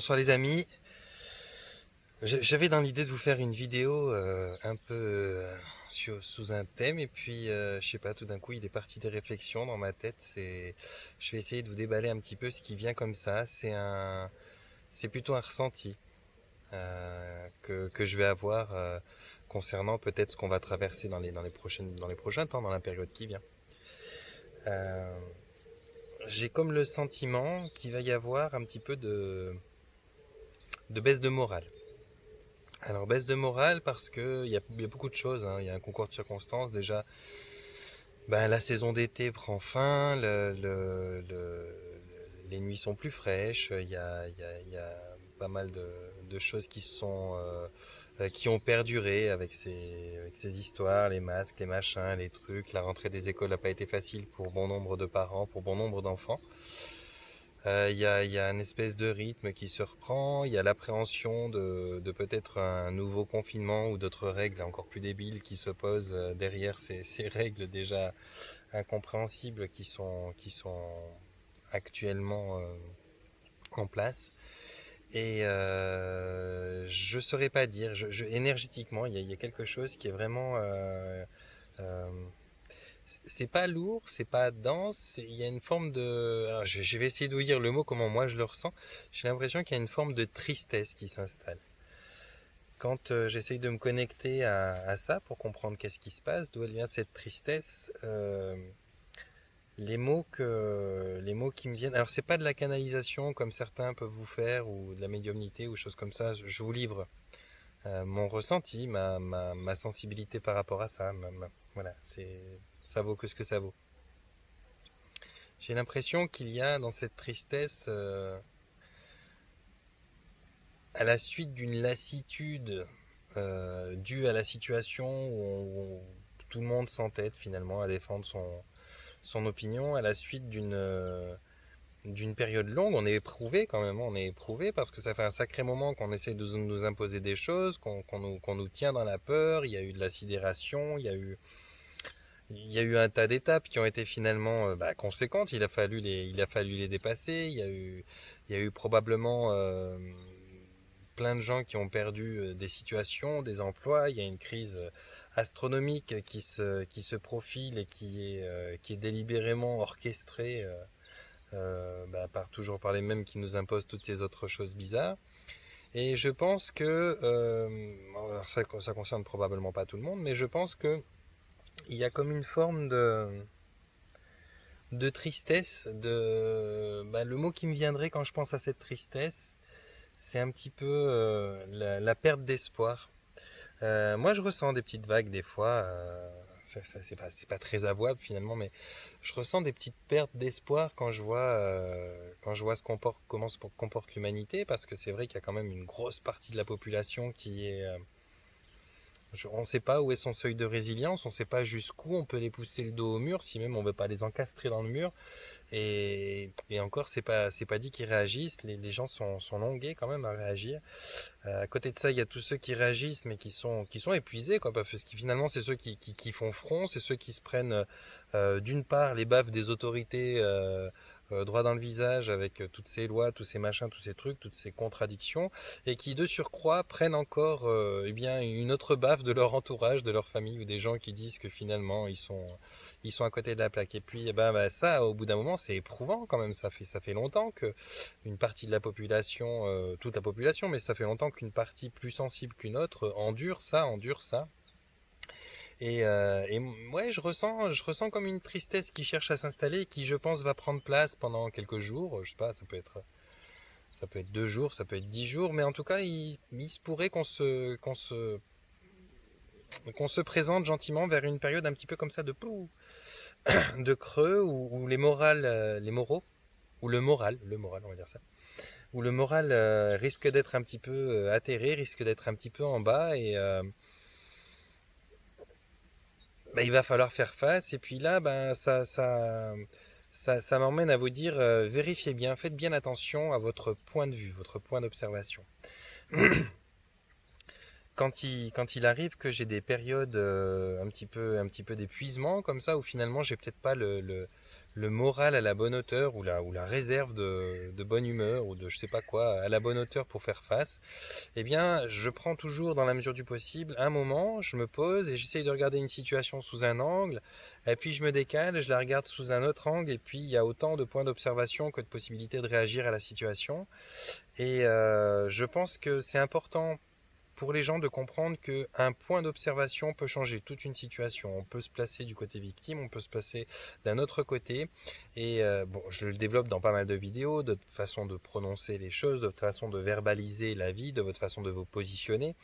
Bonsoir les amis. J'avais dans l'idée de vous faire une vidéo un peu sous un thème et puis je sais pas, tout d'un coup il est parti des réflexions dans ma tête. Je vais essayer de vous déballer un petit peu ce qui vient comme ça. C'est plutôt un ressenti que je vais avoir concernant peut-être ce qu'on va traverser dans les prochains temps, dans la période qui vient. Euh, j'ai comme le sentiment qu'il va y avoir un petit peu de baisse de morale. Alors baisse de morale parce que il y a beaucoup de choses, hein. Il y a un concours de circonstances déjà. Ben, la saison d'été prend fin, les nuits sont plus fraîches. Il y a pas mal de choses qui ont perduré avec ces histoires, les masques, les machins, les trucs. La rentrée des écoles n'a pas été facile pour bon nombre de parents, pour bon nombre d'enfants. Il y a une espèce de rythme qui se reprend, il y a l'appréhension de peut-être un nouveau confinement ou d'autres règles encore plus débiles qui se posent derrière ces règles déjà incompréhensibles qui sont actuellement en place. Et je saurais pas dire, énergétiquement, il y a quelque chose qui est vraiment euh, c'est pas lourd, c'est pas dense, il y a une forme de... Alors je vais essayer de vous dire le mot comment moi je le ressens. J'ai l'impression qu'il y a une forme de tristesse qui s'installe. Quand j'essaye de me connecter à ça pour comprendre qu'est-ce qui se passe, d'où elle vient cette tristesse, les mots qui me viennent... Alors c'est pas de la canalisation comme certains peuvent vous faire ou de la médiumnité ou choses comme ça. Je vous livre mon ressenti, ma sensibilité par rapport à ça. Voilà, ça vaut que ce que ça vaut. J'ai l'impression qu'il y a dans cette tristesse, à la suite d'une lassitude due à la situation où tout le monde s'entête finalement à défendre son opinion, à la suite d'une période longue, on est éprouvé quand même, on est éprouvé parce que ça fait un sacré moment qu'on essaye de nous imposer des choses, qu'on nous tient dans la peur, il y a eu de la sidération, il y a eu un tas d'étapes qui ont été finalement conséquentes. Il a fallu les dépasser. Il y a eu probablement plein de gens qui ont perdu des situations, des emplois. Il y a une crise astronomique qui se profile et qui est délibérément orchestrée toujours par les mêmes qui nous imposent toutes ces autres choses bizarres. Et je pense que, ça concerne probablement pas tout le monde, mais je pense que il y a comme une forme de tristesse, le mot qui me viendrait quand je pense à cette tristesse, c'est un petit peu la perte d'espoir. Moi, je ressens des petites vagues des fois. C'est pas très avouable finalement, mais je ressens des petites pertes d'espoir quand je vois comment se comporte l'humanité, parce que c'est vrai qu'il y a quand même une grosse partie de la population qui est on ne sait pas où est son seuil de résilience, on ne sait pas jusqu'où on peut les pousser le dos au mur, si même on ne veut pas les encastrer dans le mur. Et encore, c'est pas dit qu'ils réagissent. Les gens sont longués quand même à réagir. À côté de ça, il y a tous ceux qui réagissent, mais qui sont épuisés, quoi, parce que finalement, c'est ceux qui font front, c'est ceux qui se prennent, d'une part, les baffes des autorités droit dans le visage avec toutes ces lois, tous ces machins, tous ces trucs, toutes ces contradictions, et qui, de surcroît, prennent encore eh bien, une autre baffe de leur entourage, de leur famille, ou des gens qui disent que finalement, ils sont à côté de la plaque. Et puis, ça, au bout d'un moment, c'est éprouvant quand même. Ça fait longtemps que une partie de la population, toute la population, mais ça fait longtemps qu'une partie plus sensible qu'une autre endure ça. Et ouais, je ressens comme une tristesse qui cherche à s'installer, qui je pense va prendre place pendant quelques jours. Je sais pas, ça peut être 2 jours, ça peut être 10 jours, mais en tout cas, il se pourrait qu'on se présente gentiment vers une période un petit peu comme ça de creux où les moraux, ou le moral, on va dire ça, où le moral risque d'être un petit peu atterré, risque d'être un petit peu en bas et il va falloir faire face. Et puis là, ça m'emmène à vous dire, vérifiez bien, faites bien attention à votre point de vue, votre point d'observation. Quand il arrive que j'ai des périodes un petit peu d'épuisement comme ça, où finalement j'ai peut-être pas le moral à la bonne hauteur ou la réserve de bonne humeur ou de je sais pas quoi à la bonne hauteur pour faire face, eh bien, je prends toujours dans la mesure du possible un moment, je me pose et j'essaye de regarder une situation sous un angle, et puis je me décale, je la regarde sous un autre angle, et puis il y a autant de points d'observation que de possibilités de réagir à la situation. Et je pense que c'est important pour les gens de comprendre qu'un point d'observation peut changer toute une situation. On peut se placer du côté victime, on peut se placer d'un autre côté. Et bon, je le développe dans pas mal de vidéos, de votre façon de prononcer les choses, de votre façon de verbaliser la vie, de votre façon de vous positionner.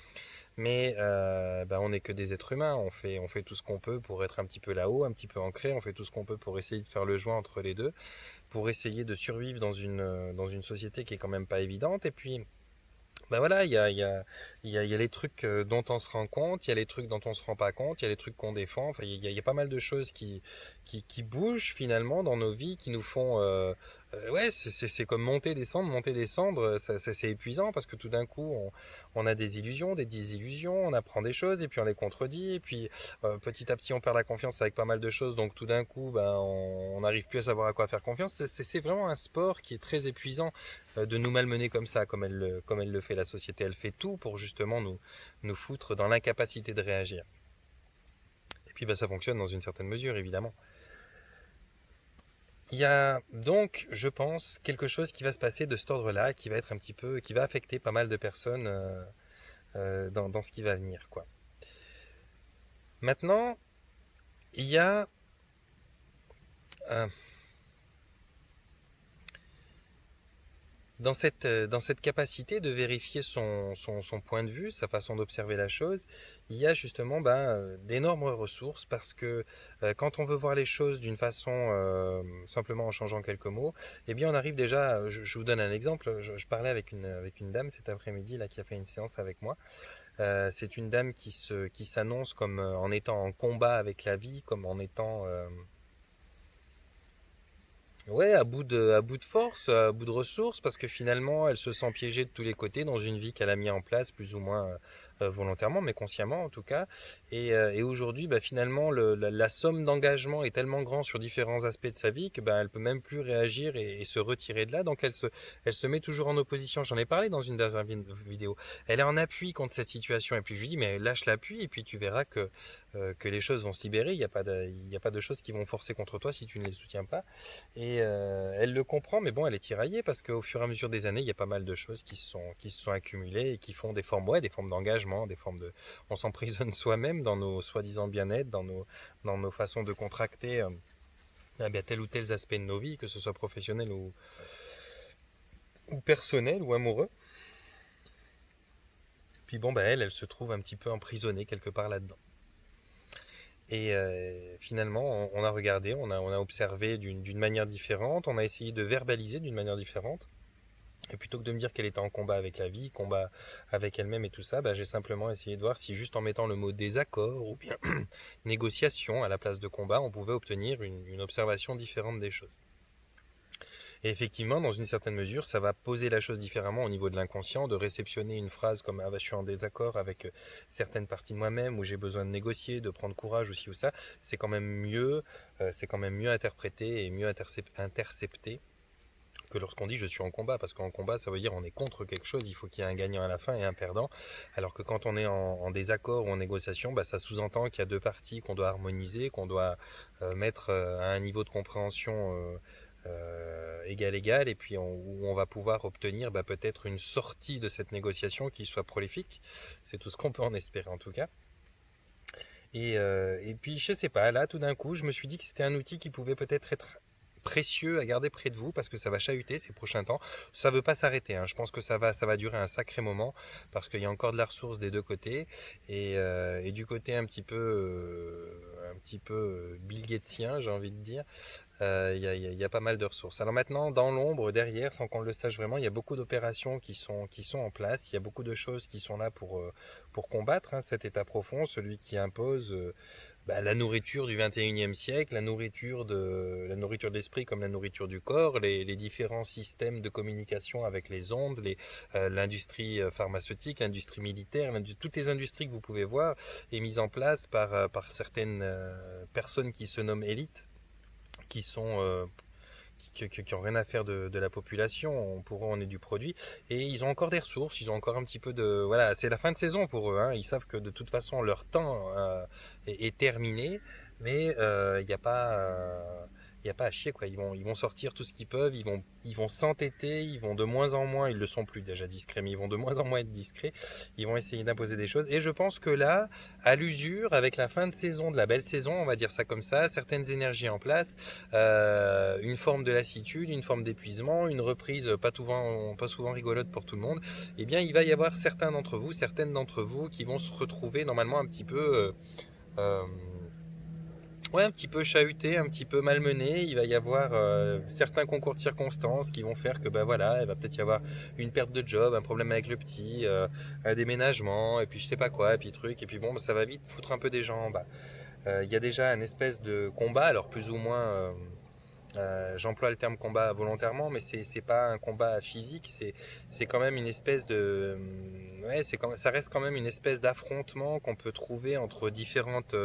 Mais on n'est que des êtres humains, on fait tout ce qu'on peut pour être un petit peu là-haut, un petit peu ancré, on fait tout ce qu'on peut pour essayer de faire le joint entre les deux, pour essayer de survivre dans une société qui est quand même pas évidente. Et puis, ben voilà, il y a les trucs dont on se rend compte, il y a les trucs dont on se rend pas compte, il y a les trucs qu'on défend. Enfin, il y a pas mal de choses qui bougent finalement dans nos vies, qui nous font... ouais, c'est comme monter, descendre, c'est épuisant parce que tout d'un coup, on a des illusions, des désillusions, on apprend des choses et puis on les contredit. Et puis petit à petit, on perd la confiance avec pas mal de choses. Donc tout d'un coup, on n'arrive plus à savoir à quoi faire confiance. C'est vraiment un sport qui est très épuisant de nous malmener comme ça, comme elle le fait la société. Elle fait tout pour justement nous foutre dans l'incapacité de réagir. Et puis ça fonctionne dans une certaine mesure, évidemment. Il y a donc, je pense, quelque chose qui va se passer de cet ordre-là, qui va être un petit peu, qui va affecter pas mal de personnes dans ce qui va venir, quoi. Maintenant, il y a euh, dans cette capacité de vérifier son point de vue, sa façon d'observer la chose, il y a justement d'énormes ressources parce que quand on veut voir les choses d'une façon simplement en changeant quelques mots, eh bien on arrive déjà, je vous donne un exemple, je parlais avec une dame cet après-midi là, qui a fait une séance avec moi. C'est une dame qui s'annonce comme en étant en combat avec la vie, comme en étant... ouais, à bout de force, à bout de ressources, parce que finalement, elle se sent piégée de tous les côtés dans une vie qu'elle a mis en place, plus ou moins volontairement, mais consciemment en tout cas. Et aujourd'hui, finalement, la somme d'engagement est tellement grande sur différents aspects de sa vie que elle peut même plus réagir et se retirer de là. Donc elle se met toujours en opposition. J'en ai parlé dans une dernière vidéo. Elle est en appui contre cette situation. Et puis je lui dis, mais lâche l'appui et puis tu verras que les choses vont se libérer. Il y a pas de choses qui vont forcer contre toi si tu ne les soutiens pas. Et elle le comprend, mais bon, elle est tiraillée parce qu'au fur et à mesure des années, il y a pas mal de choses qui se sont accumulées et qui font des formes, ouais, des formes d'engagement, des formes de... On s'emprisonne soi-même dans nos soi-disant bien-être, dans nos façons de contracter tels ou tels aspects de nos vies, que ce soit professionnel ou personnel ou amoureux. Puis bon, elle se trouve un petit peu emprisonnée quelque part là-dedans. Et finalement, on a regardé, on a observé d'une manière différente, on a essayé de verbaliser d'une manière différente. Et plutôt que de me dire qu'elle était en combat avec la vie, combat avec elle-même et tout ça, j'ai simplement essayé de voir si juste en mettant le mot désaccord ou bien négociation à la place de combat, on pouvait obtenir une observation différente des choses. Et effectivement, dans une certaine mesure, ça va poser la chose différemment au niveau de l'inconscient, de réceptionner une phrase comme je suis en désaccord avec certaines parties de moi-même, ou j'ai besoin de négocier, de prendre courage ou ci ou ça, c'est quand même mieux interprété et mieux intercepté que lorsqu'on dit je suis en combat, parce qu'en combat ça veut dire on est contre quelque chose, il faut qu'il y ait un gagnant à la fin et un perdant, alors que quand on est en désaccord ou en négociation, ça sous-entend qu'il y a deux parties qu'on doit harmoniser, qu'on doit mettre à un niveau de compréhension égal, et puis où on va pouvoir obtenir peut-être une sortie de cette négociation qui soit prolifique, c'est tout ce qu'on peut en espérer en tout cas. Et puis je sais pas, là tout d'un coup je me suis dit que c'était un outil qui pouvait peut-être être précieux à garder près de vous parce que ça va chahuter ces prochains temps. Ça ne veut pas s'arrêter, hein. Je pense que ça va durer un sacré moment parce qu'il y a encore de la ressource des deux côtés et du côté un petit peu Bill Gatesien, j'ai envie de dire. Il y a pas mal de ressources. Alors maintenant, dans l'ombre, derrière, sans qu'on le sache vraiment, il y a beaucoup d'opérations qui sont en place. Il y a beaucoup de choses qui sont là pour combattre cet état profond, celui qui impose la nourriture du 21e siècle, la nourriture de l'esprit comme la nourriture du corps, les différents systèmes de communication avec les ondes, l'industrie pharmaceutique, l'industrie militaire, toutes les industries que vous pouvez voir est mise en place par certaines personnes qui se nomment élites, qui sont qui ont rien à faire de la population. Pour eux, on est du produit. Et ils ont encore des ressources, ils ont encore un petit peu de... Voilà, c'est la fin de saison pour eux, hein. Ils savent que de toute façon, leur temps est terminé. Mais il n'y a pas... il y a pas à chier, quoi. Ils vont sortir tout ce qu'ils peuvent, ils vont s'entêter, ils vont de moins en moins, ils le sont plus déjà discrets, mais ils vont de moins en moins être discrets, ils vont essayer d'imposer des choses. Et je pense que là, à l'usure, avec la fin de saison, de la belle saison, on va dire ça comme ça, certaines énergies en place, une forme de lassitude, une forme d'épuisement, une reprise pas souvent rigolote pour tout le monde, eh bien il va y avoir certains d'entre vous, certaines d'entre vous qui vont se retrouver normalement un petit peu... euh, ouais, un petit peu chahuté, un petit peu malmené. Il va y avoir certains concours de circonstances qui vont faire que bah voilà, il va peut-être y avoir une perte de job, un problème avec le petit, un déménagement, et puis je sais pas quoi, et puis truc, et puis bon, bah, ça va vite foutre un peu des gens en bas. Il y a déjà un espèce de combat, alors plus ou moins j'emploie le terme combat volontairement, mais c'est pas un combat physique, c'est quand même une espèce de ouais, ça reste quand même une espèce d'affrontement qu'on peut trouver entre différentes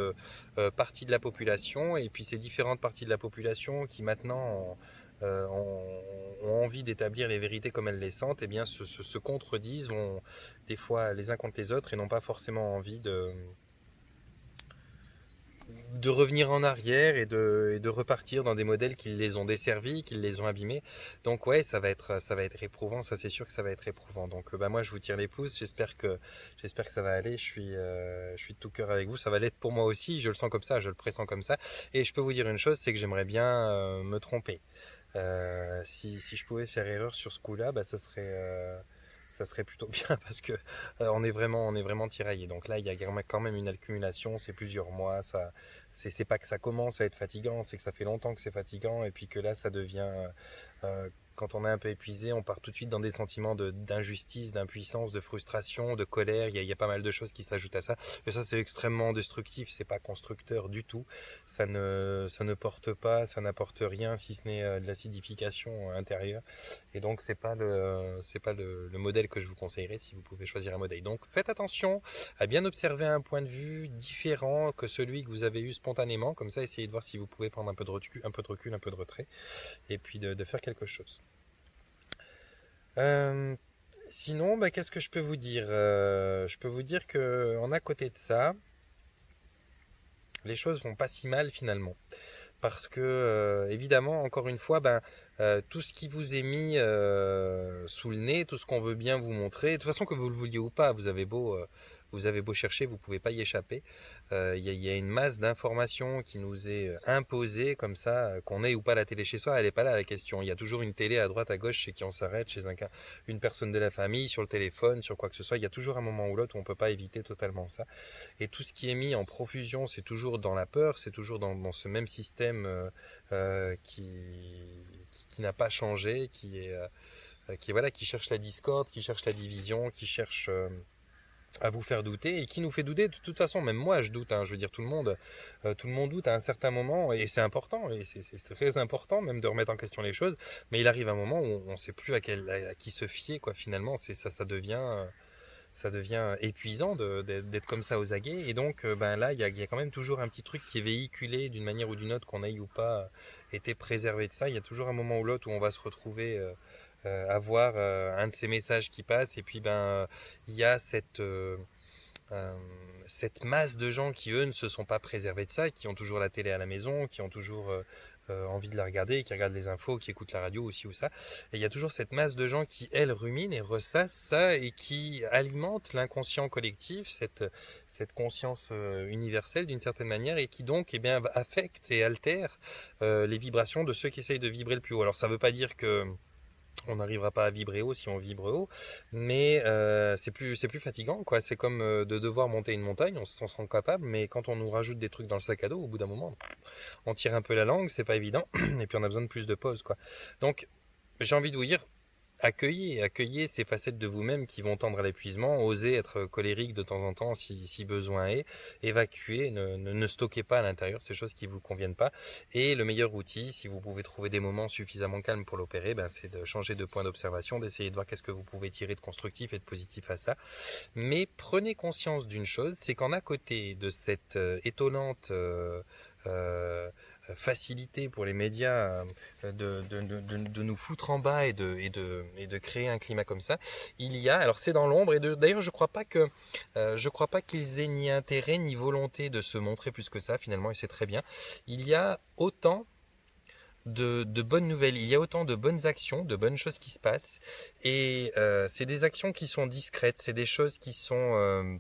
parties de la population, et puis ces différentes parties de la population qui maintenant ont envie d'établir les vérités comme elles les sentent, et bien se contredisent, vont des fois les uns contre les autres et n'ont pas forcément envie de revenir en arrière et de repartir dans des modèles qui les ont desservis, qui les ont abîmés. Donc ouais, ça va être éprouvant, ça c'est sûr que ça va être éprouvant. Donc bah moi je vous tire les pouces, j'espère que ça va aller. Je suis de tout cœur avec vous, ça va l'être pour moi aussi. Je le sens comme ça, je le pressens comme ça. Et je peux vous dire une chose, c'est que j'aimerais bien me tromper. Si je pouvais faire erreur sur ce coup-là, bah ça serait plutôt bien parce que on est vraiment tiraillé. Donc là, il y a quand même une accumulation, c'est plusieurs mois. C'est pas que ça commence à être fatigant, c'est que ça fait longtemps que c'est fatigant et puis que là, ça devient quand on est un peu épuisé, on part tout de suite dans des sentiments d'injustice, d'impuissance, de frustration, de colère. Il y a pas mal de choses qui s'ajoutent à ça. Et ça, c'est extrêmement destructif. C'est pas constructeur du tout. Ça ne porte pas, ça n'apporte rien si ce n'est de l'acidification intérieure. Et donc c'est pas le modèle que je vous conseillerais si vous pouvez choisir un modèle. Donc faites attention à bien observer un point de vue différent que celui que vous avez eu spontanément. Comme ça, essayez de voir si vous pouvez prendre un peu de recul, un peu de retrait, et puis de faire quelque chose. Euh, Sinon, bah, qu'est-ce que je peux vous dire? Je peux vous dire que en à côté de ça, les choses vont pas si mal finalement. Parce que évidemment, encore une fois, tout ce qui vous est mis sous le nez, tout ce qu'on veut bien vous montrer, de toute façon que vous le vouliez ou pas, vous avez beau chercher, vous pouvez pas y échapper. Il y a une masse d'informations qui nous est imposée comme ça, qu'on ait ou pas la télé chez soi, elle est pas là la question. Il y a toujours une télé à droite, à gauche, chez qui on s'arrête, chez une personne de la famille, sur le téléphone, sur quoi que ce soit. Il y a toujours un moment ou l'autre où on peut pas éviter totalement ça. Et tout ce qui est mis en profusion, c'est toujours dans la peur, c'est toujours dans ce même système qui n'a pas changé, voilà, qui cherche la discorde, qui cherche la division, qui cherche à vous faire douter et qui nous fait douter. De toute façon, même moi, je doute. Hein, je veux dire, tout le monde doute à un certain moment et c'est important et c'est très important même de remettre en question les choses. Mais il arrive un moment où on ne sait plus à qui se fier, quoi. Finalement, ça devient épuisant d'être comme ça aux aguets. Et donc, là, il y a quand même toujours un petit truc qui est véhiculé d'une manière ou d'une autre, qu'on ait ou pas été préservé de ça. Il y a toujours un moment ou l'autre où on va se retrouver à voir un de ces messages qui passe. Et puis, il y a euh, cette masse de gens qui, eux, ne se sont pas préservés de ça, qui ont toujours la télé à la maison, qui ont toujours envie de la regarder, qui regardent les infos, qui écoutent la radio aussi ou ça. Et il y a toujours cette masse de gens qui, elles, ruminent et ressassent ça et qui alimentent l'inconscient collectif, cette conscience universelle d'une certaine manière et qui donc affecte et altère les vibrations de ceux qui essayent de vibrer le plus haut. Alors ça ne veut pas dire que on n'arrivera pas à vibrer haut si on vibre haut, mais c'est plus fatigant, quoi. C'est comme de devoir monter une montagne, on s'en sent capable, mais quand on nous rajoute des trucs dans le sac à dos, au bout d'un moment, on tire un peu la langue, c'est pas évident, et puis on a besoin de plus de pause, quoi. Donc, j'ai envie de vous dire, accueillez ces facettes de vous-même qui vont tendre à l'épuisement, osez être colérique de temps en temps si besoin est, évacuez, ne stockez pas à l'intérieur ces choses qui ne vous conviennent pas. Et le meilleur outil, si vous pouvez trouver des moments suffisamment calmes pour l'opérer, c'est de changer de point d'observation, d'essayer de voir qu'est-ce que vous pouvez tirer de constructif et de positif à ça. Mais prenez conscience d'une chose, c'est qu'en à côté de cette étonnante facilité pour les médias de nous foutre en bas et de créer un climat comme ça. Il y a, alors c'est dans l'ombre, et d'ailleurs je crois pas qu'ils aient ni intérêt ni volonté de se montrer plus que ça finalement, et c'est très bien. Il y a autant de bonnes nouvelles, il y a autant de bonnes actions, de bonnes choses qui se passent, et c'est des actions qui sont discrètes, c'est des choses qui sont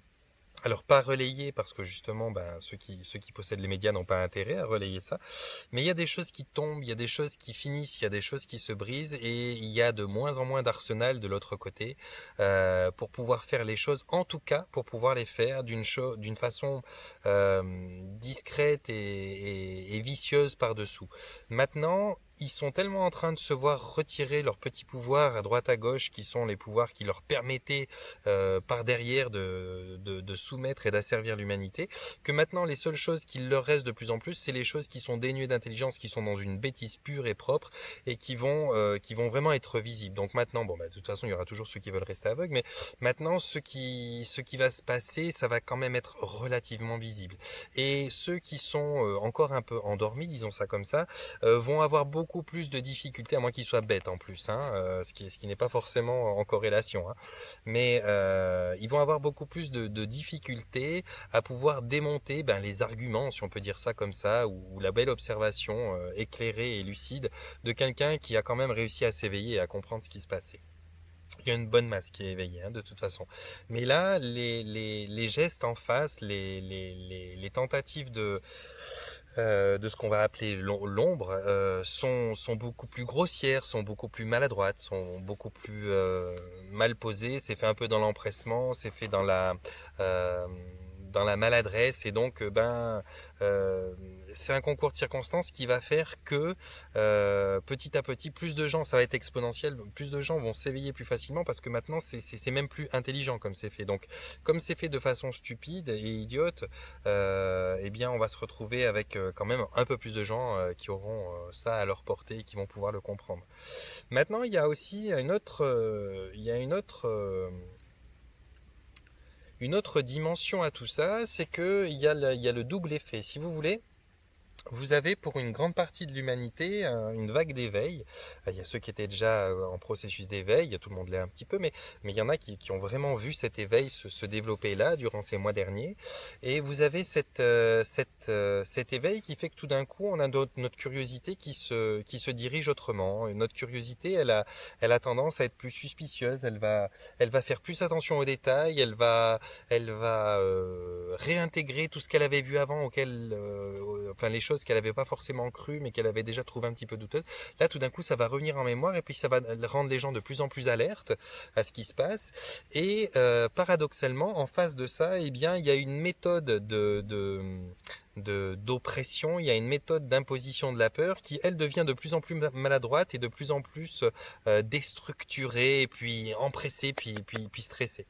alors pas relayées parce que justement ceux qui possèdent les médias n'ont pas intérêt à relayer ça, mais il y a des choses qui tombent, il y a des choses qui finissent, il y a des choses qui se brisent, et il y a de moins en moins d'arsenal de l'autre côté pour pouvoir faire les choses, en tout cas pour pouvoir les faire d'une façon discrète et vicieuse par-dessous. Maintenant, ils sont tellement en train de se voir retirer leurs petits pouvoirs à droite à gauche, qui sont les pouvoirs qui leur permettaient par derrière de soumettre et d'asservir l'humanité, que maintenant les seules choses qu'il leur reste de plus en plus, c'est les choses qui sont dénuées d'intelligence, qui sont dans une bêtise pure et propre, et qui vont vraiment être visibles. Donc maintenant, de toute façon, il y aura toujours ceux qui veulent rester aveugles, mais maintenant, ce qui va se passer, ça va quand même être relativement visible. Et ceux qui sont encore un peu endormis, disons ça comme ça, vont avoir beaucoup plus de difficultés, à moins qu'ils soient bêtes en plus, ce qui n'est pas forcément en corrélation, mais ils vont avoir beaucoup plus de difficultés à pouvoir démonter les arguments, si on peut dire ça comme ça, ou la belle observation éclairée et lucide de quelqu'un qui a quand même réussi à s'éveiller et à comprendre ce qui se passait. Il y a une bonne masse qui est éveillée, de toute façon. Mais là, les gestes en face, les tentatives de ce qu'on va appeler l'ombre sont beaucoup plus grossières, sont beaucoup plus maladroites, sont beaucoup plus mal posées. C'est fait un peu dans l'empressement, c'est fait euh, dans la maladresse, et donc c'est un concours de circonstances qui va faire que petit à petit, plus de gens, ça va être exponentiel, plus de gens vont s'éveiller plus facilement, parce que maintenant c'est même plus intelligent comme c'est fait. Donc comme c'est fait de façon stupide et idiote, eh bien on va se retrouver avec quand même un peu plus de gens qui auront ça à leur portée et qui vont pouvoir le comprendre. Maintenant, il y a aussi une autre dimension à tout ça, c'est que il y a le double effet. Si vous voulez, vous avez pour une grande partie de l'humanité une vague d'éveil. Il y a ceux qui étaient déjà en processus d'éveil, tout le monde l'est un petit peu, mais il y en a qui ont vraiment vu cet éveil se développer là durant ces mois derniers. Et vous avez cet éveil qui fait que tout d'un coup, on a notre curiosité qui se dirige autrement. Et notre curiosité, elle a tendance à être plus suspicieuse, elle va faire plus attention aux détails, elle va réintégrer tout ce qu'elle avait vu avant, enfin les choses qu'elle n'avait pas forcément cru, mais qu'elle avait déjà trouvé un petit peu douteuses. Là, tout d'un coup, ça va revenir en mémoire, et puis ça va rendre les gens de plus en plus alertes à ce qui se passe. Et paradoxalement, en face de ça, eh bien, il y a une méthode d'oppression, il y a une méthode d'imposition de la peur qui, elle, devient de plus en plus maladroite et de plus en plus déstructurée, et puis empressée, puis stressée.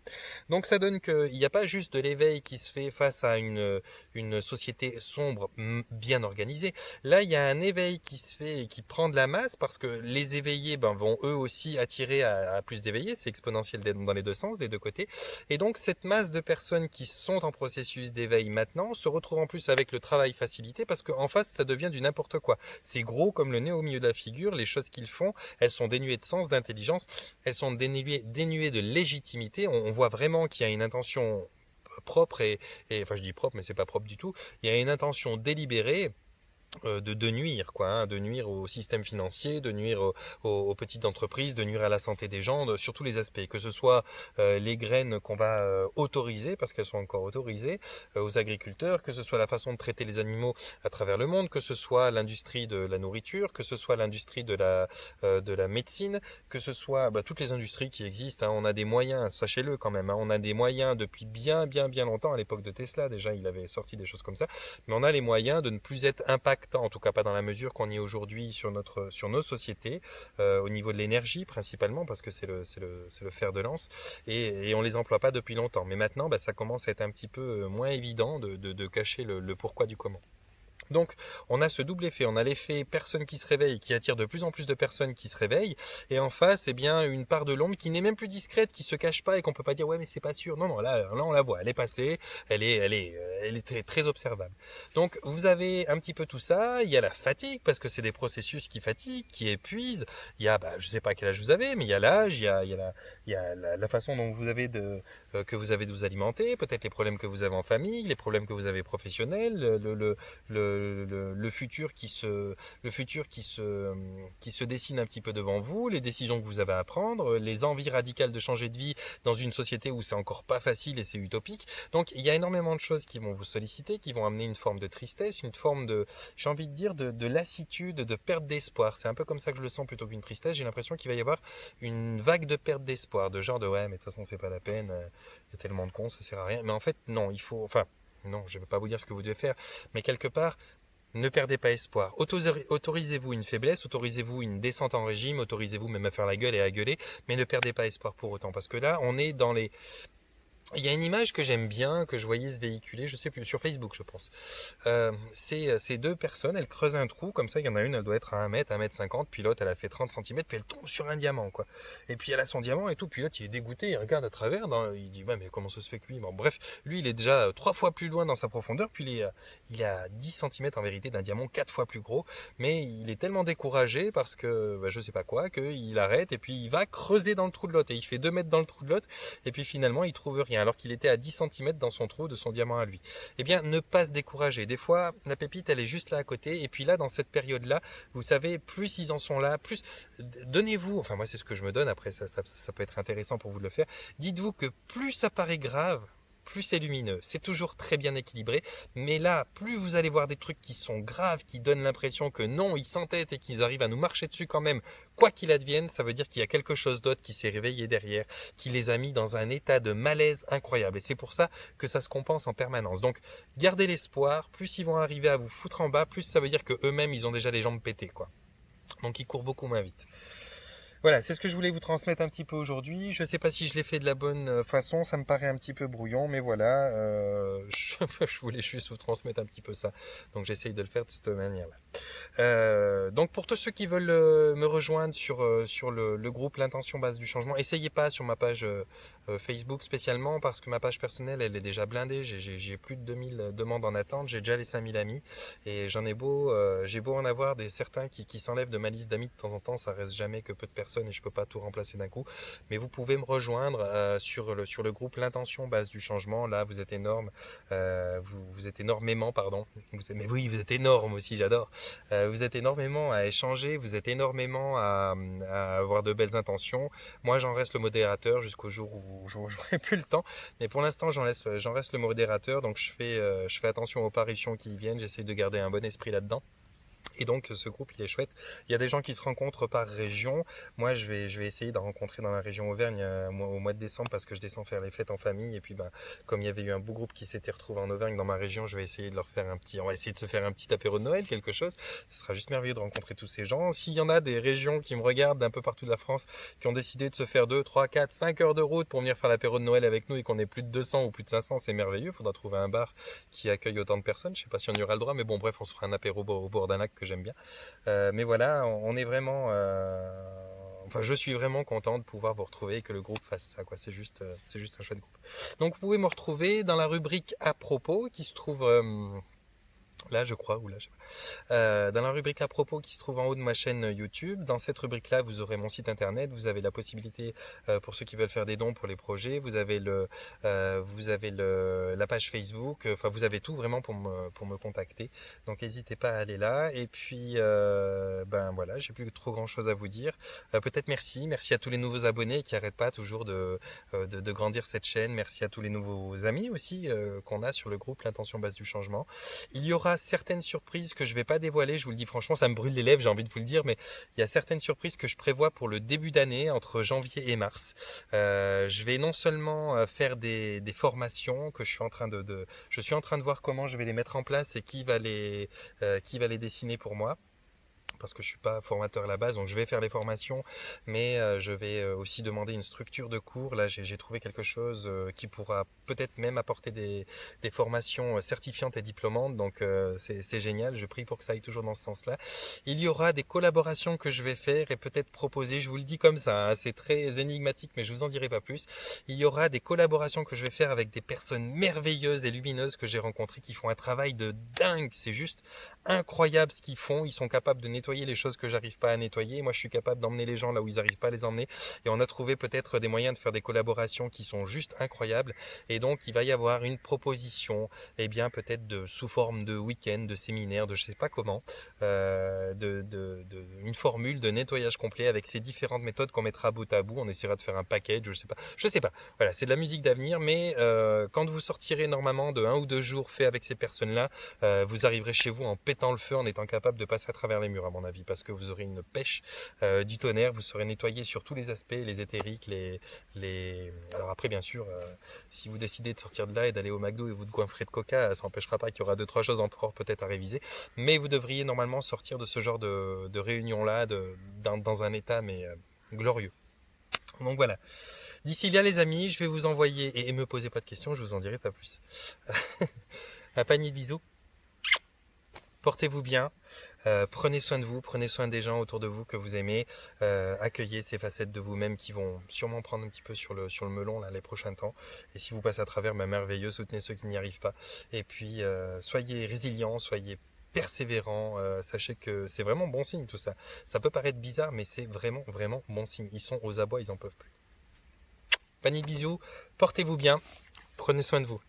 Donc ça donne qu'il n'y a pas juste de l'éveil qui se fait face à une société sombre, bien organisée. Là, il y a un éveil qui se fait et qui prend de la masse, parce que les éveillés vont eux aussi attirer à plus d'éveillés. C'est exponentiel dans les deux sens, des deux côtés. Et donc cette masse de personnes qui sont en processus d'éveil maintenant se retrouve en plus avec le travail facilité, parce qu'en face, ça devient du n'importe quoi. C'est gros comme le nez au milieu de la figure. Les choses qu'ils font, elles sont dénuées de sens, d'intelligence. Elles sont dénuées de légitimité. On voit vraiment qu'il y a une intention propre, enfin je dis propre, mais c'est pas propre du tout. Il y a une intention délibérée de nuire, de nuire au système financier, de nuire aux petites entreprises, de nuire à la santé des gens, sur tous les aspects, que ce soit les graines qu'on va autoriser, parce qu'elles sont encore autorisées, aux agriculteurs, que ce soit la façon de traiter les animaux à travers le monde, que ce soit l'industrie de la nourriture, que ce soit l'industrie de la médecine, que ce soit toutes les industries qui existent. On a des moyens, sachez-le quand même, on a des moyens depuis bien longtemps. À l'époque de Tesla, déjà, il avait sorti des choses comme ça, mais on a les moyens de ne plus être impactant, en tout cas pas dans la mesure qu'on y est aujourd'hui sur nos sociétés, au niveau de l'énergie principalement, parce que c'est le fer de lance, et on les emploie pas depuis longtemps. Mais maintenant, ça commence à être un petit peu moins évident de cacher le pourquoi du comment. Donc, on a ce double effet. On a l'effet personne qui se réveille, qui attire de plus en plus de personnes qui se réveillent. Et en face, eh bien, une part de l'ombre qui n'est même plus discrète, qui se cache pas et qu'on peut pas dire, ouais, mais c'est pas sûr. Non, non, là, on la voit. Elle est passée. Elle est très, très observable. Donc, vous avez un petit peu tout ça. Il y a la fatigue, parce que c'est des processus qui fatiguent, qui épuisent. Il y a, je sais pas quel âge vous avez, mais il y a l'âge, il y a la façon dont vous avez que vous avez de vous alimenter, peut-être les problèmes que vous avez en famille, les problèmes que vous avez professionnels, le futur qui se dessine un petit peu devant vous, les décisions que vous avez à prendre, les envies radicales de changer de vie dans une société où c'est encore pas facile et c'est utopique. Donc il y a énormément de choses qui vont vous solliciter, qui vont amener une forme de tristesse, une forme de, j'ai envie de dire, de lassitude, de perte d'espoir. C'est un peu comme ça que je le sens plutôt qu'une tristesse. J'ai l'impression qu'il va y avoir une vague de perte d'espoir, de genre de ouais, mais de toute façon c'est pas la peine, il y a tellement de cons, ça sert à rien. Mais en fait non, il faut, enfin non, je ne vais pas vous dire ce que vous devez faire, mais quelque part, ne perdez pas espoir. Autorisez-vous une faiblesse, autorisez-vous une descente en régime, autorisez-vous même à faire la gueule et à gueuler, mais ne perdez pas espoir pour autant. Parce que là, on est dans les... Il y a une image que j'aime bien, que je voyais se véhiculer, je sais plus, sur Facebook je pense. C'est deux personnes, elles creusent un trou, comme ça il y en a une, elle doit être à 1 m 50, puis l'autre elle a fait 30 centimètres, puis elle tombe sur un diamant quoi. Et puis elle a son diamant et tout, puis l'autre il est dégoûté, il regarde à travers, il dit ouais mais comment ça se fait que lui, bon bref, lui il est déjà 3 fois plus loin dans sa profondeur, puis il est à 10 centimètres en vérité d'un diamant 4 fois plus gros, mais il est tellement découragé parce que je sais pas quoi, qu'il arrête et puis il va creuser dans le trou de l'autre, et il fait 2 mètres dans le trou de l'autre, et puis finalement il trouve rien alors qu'il était à 10 centimètres dans son trou de son diamant à lui. Eh bien, ne pas se décourager. Des fois, la pépite, elle est juste là à côté. Et puis là, dans cette période-là, vous savez, plus ils en sont là, plus donnez-vous, enfin moi c'est ce que je me donne, après ça peut être intéressant pour vous de le faire, dites-vous que plus ça paraît grave, plus c'est lumineux. C'est toujours très bien équilibré. Mais là, plus vous allez voir des trucs qui sont graves, qui donnent l'impression que non, ils s'entêtent et qu'ils arrivent à nous marcher dessus quand même, quoi qu'il advienne, ça veut dire qu'il y a quelque chose d'autre qui s'est réveillé derrière, qui les a mis dans un état de malaise incroyable. Et c'est pour ça que ça se compense en permanence. Donc, gardez l'espoir. Plus ils vont arriver à vous foutre en bas, plus ça veut dire que eux-mêmes, ils ont déjà les jambes pétées, quoi. Donc, ils courent beaucoup moins vite. Voilà, c'est ce que je voulais vous transmettre un petit peu aujourd'hui. Je ne sais pas si je l'ai fait de la bonne façon, ça me paraît un petit peu brouillon, mais voilà, je voulais juste vous transmettre un petit peu ça. Donc j'essaye de le faire de cette manière-là. Donc pour tous ceux qui veulent me rejoindre sur le groupe L'Intention Base du Changement, essayez pas sur ma page Facebook spécialement, parce que ma page personnelle elle est déjà blindée, j'ai plus de 2000 demandes en attente, j'ai déjà les 5000 amis, et j'ai beau en avoir certains qui s'enlèvent de ma liste d'amis de temps en temps, ça reste jamais que peu de personnes et je peux pas tout remplacer d'un coup, mais vous pouvez me rejoindre sur le groupe L'Intention Base du Changement. Là vous êtes énorme, vous êtes énormément, pardon, mais oui vous êtes énorme aussi, j'adore. Vous êtes énormément à échanger, vous êtes énormément à avoir de belles intentions. Moi, j'en reste le modérateur jusqu'au jour où j'aurai plus le temps. Mais pour l'instant, j'en reste le modérateur. Donc, je fais attention aux parutions qui y viennent. J'essaie de garder un bon esprit là-dedans. Et donc ce groupe il est chouette. Il y a des gens qui se rencontrent par région. Moi je vais essayer d'en rencontrer dans la région Auvergne au mois de décembre, parce que je descends faire les fêtes en famille. Et puis comme il y avait eu un beau groupe qui s'était retrouvé en Auvergne dans ma région, je vais essayer de leur faire on va essayer de se faire un petit apéro de Noël, quelque chose. Ce sera juste merveilleux de rencontrer tous ces gens. S'il y en a des régions qui me regardent d'un peu partout de la France, qui ont décidé de se faire 2, 3, 4, 5 heures de route pour venir faire l'apéro de Noël avec nous et qu'on est plus de 200 ou plus de 500, c'est merveilleux. Il faudra trouver un bar qui accueille autant de personnes. Je sais pas si on y aura le droit, mais bon bref, on se fera un apéro au bord d'un lac que j'aime bien. Mais voilà, on est vraiment... Enfin, je suis vraiment content de pouvoir vous retrouver et que le groupe fasse ça, quoi. C'est juste un chouette groupe. Donc, vous pouvez me retrouver dans la rubrique à propos qui se trouve là, je crois, ou là, je sais pas. Dans la rubrique à propos qui se trouve en haut de ma chaîne YouTube. Dans cette rubrique-là, vous aurez mon site internet, vous avez la possibilité pour ceux qui veulent faire des dons pour les projets, vous avez la page Facebook, enfin vous avez tout vraiment pour me contacter. Donc n'hésitez pas à aller là. Et puis ben voilà, j'ai plus trop grand chose à vous dire. Peut-être merci à tous les nouveaux abonnés qui n'arrêtent pas toujours de grandir cette chaîne. Merci à tous les nouveaux amis aussi qu'on a sur le groupe L'Intention Base du Changement. Il y aura certaines surprises que je ne vais pas dévoiler, je vous le dis franchement, ça me brûle les lèvres, j'ai envie de vous le dire, mais il y a certaines surprises que je prévois pour le début d'année, entre janvier et mars. Je vais non seulement faire des formations que je suis en train de voir comment je vais les mettre en place et qui va les dessiner pour moi. parce que je suis pas formateur à la base, donc je vais faire les formations, mais je vais aussi demander une structure de cours. Là, j'ai trouvé quelque chose qui pourra peut-être même apporter des formations certifiantes et diplômantes, donc c'est génial. Je prie pour que ça aille toujours dans ce sens-là. Il y aura des collaborations que je vais faire et peut-être proposer, je vous le dis comme ça, hein, c'est très énigmatique, mais je vous en dirai pas plus. Il y aura des collaborations que je vais faire avec des personnes merveilleuses et lumineuses que j'ai rencontrées qui font un travail de dingue. C'est juste incroyable ce qu'ils font. Ils sont capables de nettoyer les choses que j'arrive pas à nettoyer. Moi, je suis capable d'emmener les gens là où ils n'arrivent pas à les emmener. Et on a trouvé peut-être des moyens de faire des collaborations qui sont juste incroyables. Et donc, il va y avoir une proposition, eh bien, peut-être sous forme de week-end, de séminaire, de je sais pas comment, une formule de nettoyage complet avec ces différentes méthodes qu'on mettra bout à bout. On essaiera de faire un package, je sais pas. Voilà, c'est de la musique d'avenir, mais quand vous sortirez normalement de 1 ou 2 jours fait avec ces personnes-là, vous arriverez chez vous en pétant le feu, en étant capable de passer à travers les murs, à mon avis, parce que vous aurez une pêche du tonnerre, vous serez nettoyé sur tous les aspects, les éthériques, Alors après, bien sûr, si vous décidez de sortir de là et d'aller au McDo et vous de goinfrer de coca, ça n'empêchera pas qu'il y aura 2-3 choses encore peut-être à réviser, mais vous devriez normalement sortir de ce genre de réunion-là dans un état mais glorieux. Donc voilà. D'ici là, les amis, je vais vous envoyer, et me posez pas de questions, je vous en dirai pas plus. Un panier de bisous. Portez-vous bien, prenez soin de vous, prenez soin des gens autour de vous que vous aimez, accueillez ces facettes de vous-même qui vont sûrement prendre un petit peu sur le melon là, les prochains temps. Et si vous passez à travers, merveilleux, soutenez ceux qui n'y arrivent pas. Et puis, soyez résilients, soyez persévérants, sachez que c'est vraiment bon signe tout ça. Ça peut paraître bizarre, mais c'est vraiment, vraiment bon signe. Ils sont aux abois, ils en peuvent plus. Panier de bisous, portez-vous bien, prenez soin de vous.